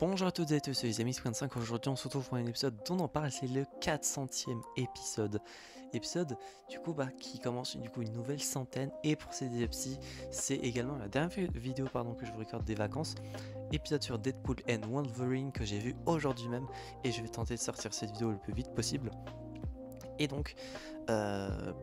Bonjour à toutes et à tous, c'est les amis 55. Aujourd'hui on se retrouve pour un épisode dont on en parle, c'est le 400e épisode. Épisode qui commence une nouvelle centaine, et pour ces épisodes, c'est également la dernière vidéo que je vous recorde des vacances. Épisode sur Deadpool and Wolverine que j'ai vu aujourd'hui même, et je vais tenter de sortir cette vidéo le plus vite possible. Et donc,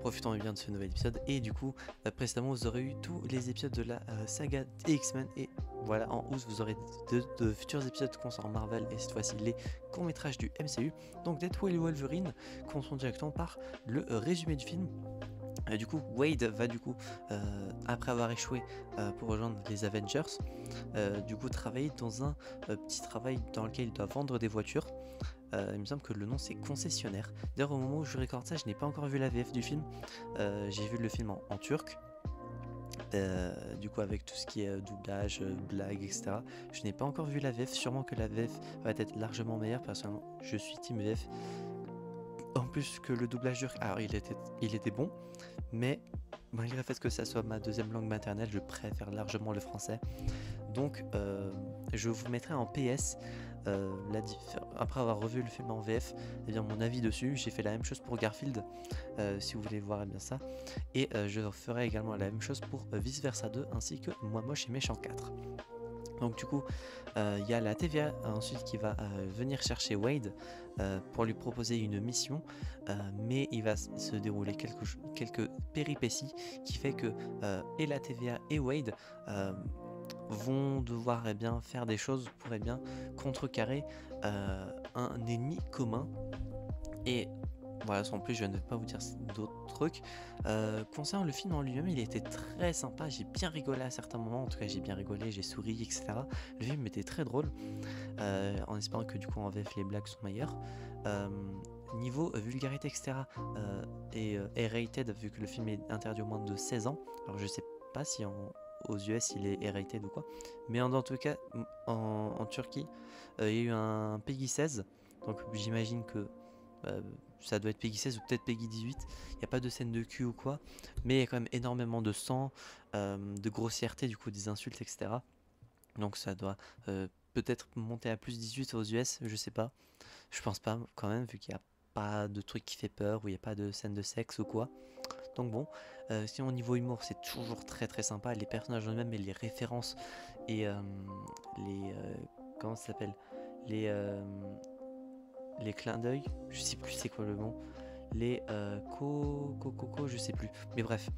profitons bien de ce nouvel épisode. Et du coup, précédemment, vous aurez eu tous les épisodes de la saga X-Men. Et voilà, en hausse, vous aurez de futurs épisodes concernant Marvel. Et cette fois-ci, les courts-métrages du MCU. Donc, Deadpool et Wolverine commençons directement par le résumé du film. Du coup, Wade va après avoir échoué pour rejoindre les Avengers, travailler dans un petit travail dans lequel il doit vendre des voitures. Il me semble que le nom c'est concessionnaire. D'ailleurs, au moment où je regarde ça, je n'ai pas encore vu la VF du film. J'ai vu le film en turc. Avec tout ce qui est doublage, blague, etc. Je n'ai pas encore vu la VF. Sûrement que la VF va être largement meilleure. Personnellement, je suis team VF. En plus que le doublage turc, alors il était bon, mais malgré le fait que ça soit ma deuxième langue maternelle, je préfère largement le français. Donc je vous mettrai en PS après avoir revu le film en VF, mon avis dessus. J'ai fait la même chose pour Garfield, si vous voulez voir ça, et je ferai également la même chose pour Vice Versa 2 ainsi que Moi Moche et Méchant 4. Donc il y a la TVA ensuite qui va venir chercher Wade pour lui proposer une mission, mais il va se dérouler quelques péripéties qui fait que et la TVA et Wade vont devoir faire des choses pour contrecarrer un ennemi commun. Et voilà, sans plus, je ne vais pas vous dire d'autres trucs. Concernant le film en lui-même, il était très sympa. J'ai bien rigolé à certains moments. En tout cas, j'ai bien rigolé, j'ai souri, etc. Le film était très drôle, en espérant que en VF les blagues sont meilleures. Niveau vulgarité, etc. Et R-rated, vu que le film est interdit aux moins de 16 ans. Alors je sais pas si aux US il est R-rated ou quoi, mais en tout cas en Turquie il y a eu un Peggy 16, donc j'imagine que ça doit être Peggy 16 ou peut-être Peggy 18. Il n'y a pas de scène de cul ou quoi, mais il y a quand même énormément de sang, de grossièreté, des insultes, etc. Donc ça doit peut-être monter à plus 18 aux US, je sais pas. Je pense pas quand même, vu qu'il n'y a pas de truc qui fait peur, où il n'y a pas de scène de sexe ou quoi. Donc bon, sinon au niveau humour, c'est toujours très très sympa. Les personnages eux-mêmes et les références et comment ça s'appelle, les clins d'œil, je sais plus c'est quoi le nom, les je sais plus, mais bref,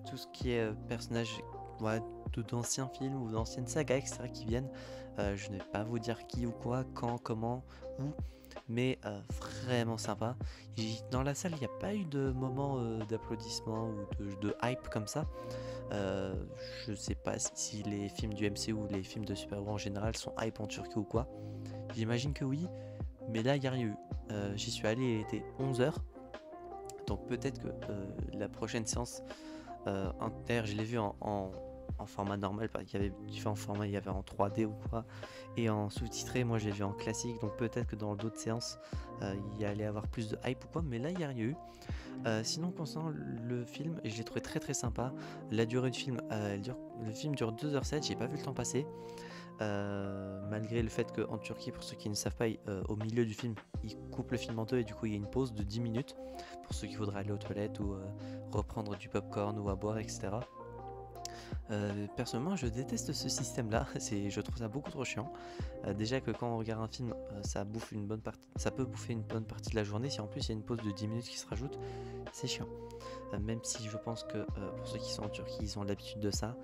tout ce qui est personnages d'anciens films ou d'anciennes sagas, etc. qui viennent, je ne vais pas vous dire qui ou quoi, quand, comment, où, mais vraiment sympa. Dans la salle, il n'y a pas eu de moment d'applaudissement ou de hype comme ça. Je sais pas si les films du MCU ou les films de super-héros en général sont hype en Turquie ou quoi. J'imagine que oui, mais là il n'y a rien eu. J'y suis allé, il était 11h, donc peut-être que la prochaine séance, d'ailleurs je l'ai vu en format normal, parce qu'il y avait différents formats, il y avait en 3D ou quoi, et en sous-titré. Moi j'ai vu en classique, donc peut-être que dans d'autres séances il y allait avoir plus de hype ou quoi, mais là il n'y a rien eu. Sinon concernant le film, je l'ai trouvé très très sympa. La durée du film, le film dure 2h07, j'ai pas vu le temps passer. Malgré le fait qu'en Turquie, pour ceux qui ne savent pas, au milieu du film, ils coupent le film en deux, et il y a une pause de 10 minutes pour ceux qui voudraient aller aux toilettes ou reprendre du popcorn ou à boire, etc. Personnellement, je déteste ce système-là. Je trouve ça beaucoup trop chiant. Déjà que quand on regarde un film, ça peut bouffer une bonne partie de la journée. Si en plus il y a une pause de 10 minutes qui se rajoute, c'est chiant. Même si je pense que pour ceux qui sont en Turquie, ils ont l'habitude de ça.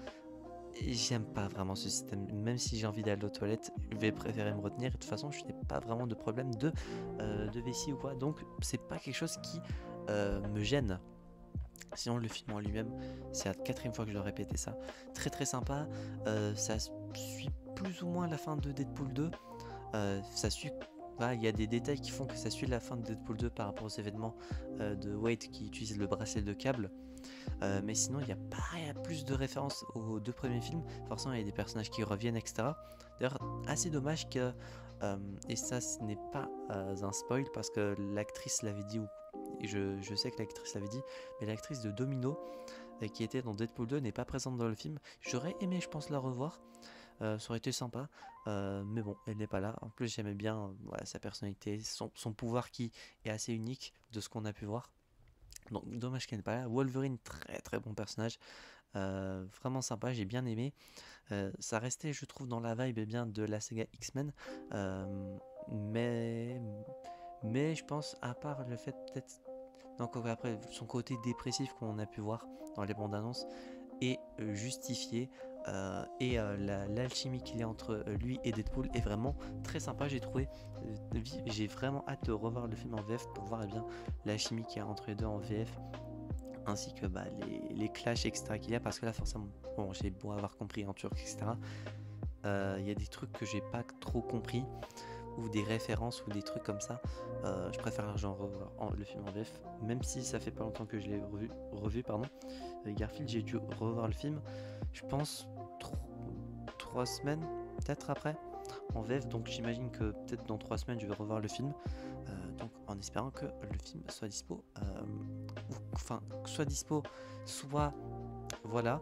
J'aime pas vraiment ce système. Même si j'ai envie d'aller aux toilettes, je vais préférer me retenir. Et de toute façon, je n'ai pas vraiment de problème de vessie ou quoi. Donc, c'est pas quelque chose qui me gêne. Sinon, le film en lui-même, c'est la 4e fois que je dois répéter ça. Très très sympa. Ça suit plus ou moins la fin de Deadpool 2. Ça suit. Il y a des détails qui font que ça suit la fin de Deadpool 2 par rapport aux événements de Wade qui utilise le bracelet de câble. Mais sinon, il n'y a pas plus de références aux 2 premiers films. Forcément, il y a des personnages qui reviennent, etc. D'ailleurs, assez dommage que, et ça ce n'est pas un spoil parce que l'actrice l'avait dit, et je sais que l'actrice l'avait dit, mais l'actrice de Domino qui était dans Deadpool 2 n'est pas présente dans le film. J'aurais aimé, je pense, la revoir. Ça aurait été sympa, mais bon, elle n'est pas là. En plus, j'aimais bien voilà, sa personnalité, son pouvoir qui est assez unique de ce qu'on a pu voir. Donc, dommage qu'elle n'est pas là. Wolverine, très très bon personnage, vraiment sympa, j'ai bien aimé. Ça restait, je trouve, dans la vibe eh bien de la saga X-Men, euh, mais je pense, à part le fait peut-être, donc après son côté dépressif qu'on a pu voir dans les bandes annonces est justifié. L'alchimie qu'il y a entre lui et Deadpool est vraiment très sympa, j'ai trouvé. J'ai vraiment hâte de revoir le film en VF pour voir eh bien l'alchimie qu'il y a entre les deux en VF, ainsi que bah, les clashs etc qu'il y a, parce que là forcément bon, j'ai beau avoir compris en turc etc, il y a des trucs que j'ai pas trop compris, ou des références ou des trucs comme ça. Je préfère genre revoir le film en VF, même si ça fait pas longtemps que je l'ai revu pardon. Garfield, j'ai dû revoir le film, je pense 3 semaines peut-être après en VF, donc j'imagine que peut-être dans 3 semaines je vais revoir le film, donc en espérant que le film soit dispo, enfin soit dispo, soit voilà,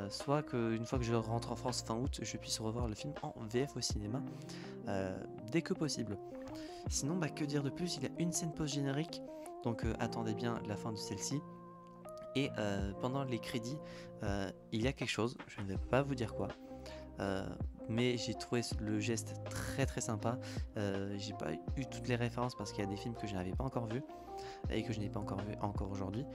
soit qu'une fois que je rentre en France fin août, je puisse revoir le film en VF au cinéma dès que possible. Sinon, bah, que dire de plus, il y a une scène post-générique, donc attendez bien la fin de celle-ci. Et pendant les crédits, il y a quelque chose, je ne vais pas vous dire quoi, euh, mais j'ai trouvé le geste très très sympa. J'ai pas eu toutes les références parce qu'il y a des films que je n'avais pas encore vus et que je n'ai pas encore vu encore aujourd'hui,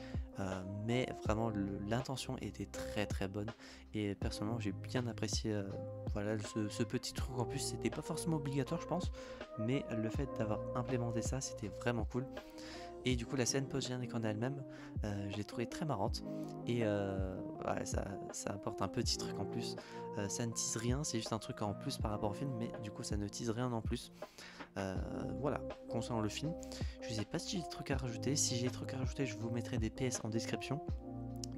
mais vraiment l'intention était très très bonne, et personnellement j'ai bien apprécié voilà, ce petit truc. En plus c'était pas forcément obligatoire je pense, mais le fait d'avoir implémenté ça c'était vraiment cool. Et du coup la scène post-générique en elle-même, je l'ai trouvée très marrante, et ouais, ça apporte un petit truc en plus. Ça ne tease rien, c'est juste un truc en plus par rapport au film, mais du coup ça ne tease rien en plus. Voilà, concernant le film, je sais pas si j'ai des trucs à rajouter. Si j'ai des trucs à rajouter, je vous mettrai des PS en description.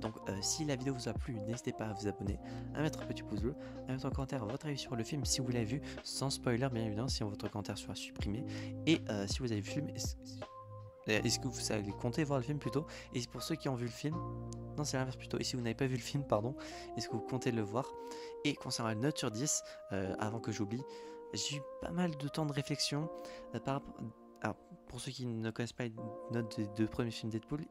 Donc si la vidéo vous a plu, n'hésitez pas à vous abonner, à mettre un petit pouce bleu, à mettre en commentaire votre avis sur le film si vous l'avez vu, sans spoiler bien évidemment, si votre commentaire sera supprimé. Et si vous avez vu le film, est-ce que vous allez compter voir le film plutôt? Et pour ceux qui ont vu le film, non c'est l'inverse plutôt, et si vous n'avez pas vu le film, pardon, est-ce que vous comptez le voir? Et concernant la note sur 10, avant que j'oublie, j'ai eu pas mal de temps de réflexion par rapport... Alors, pour ceux qui ne connaissent pas les notes des deux premiers films Deadpool,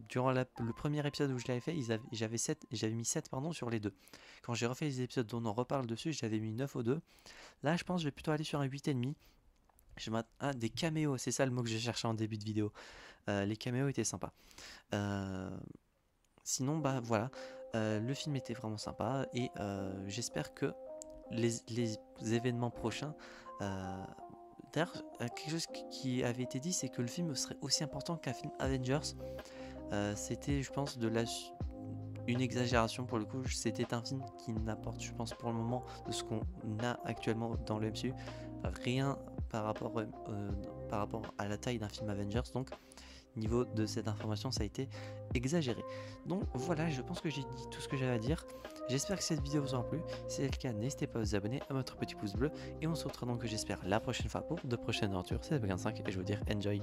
durant le premier épisode où je l'avais fait, j'avais mis 7 pardon, sur les deux. Quand j'ai refait les épisodes dont on en reparle dessus, j'avais mis 9 aux deux. Là, je pense que je vais plutôt aller sur un 8,5. Des caméos, c'est ça le mot que j'ai cherché en début de vidéo. Les caméos étaient sympas. Euh, Sinon, bah voilà, le film était vraiment sympa, et j'espère que les événements prochains. D'ailleurs, quelque chose qui avait été dit, c'est que le film serait aussi important qu'un film Avengers. C'était, je pense, une exagération pour le coup. C'était un film qui n'apporte, je pense, pour le moment, de ce qu'on a actuellement dans le MCU, rien par rapport à la taille d'un film Avengers. Donc, niveau de cette information, ça a été exagéré. Donc voilà, je pense que j'ai dit tout ce que j'avais à dire. J'espère que cette vidéo vous aura plu. Si c'est le cas, n'hésitez pas à vous abonner, à mettre un petit pouce bleu, et on se retrouve donc, j'espère, la prochaine fois pour de prochaines aventures. C'est 25 et je vous dire enjoy.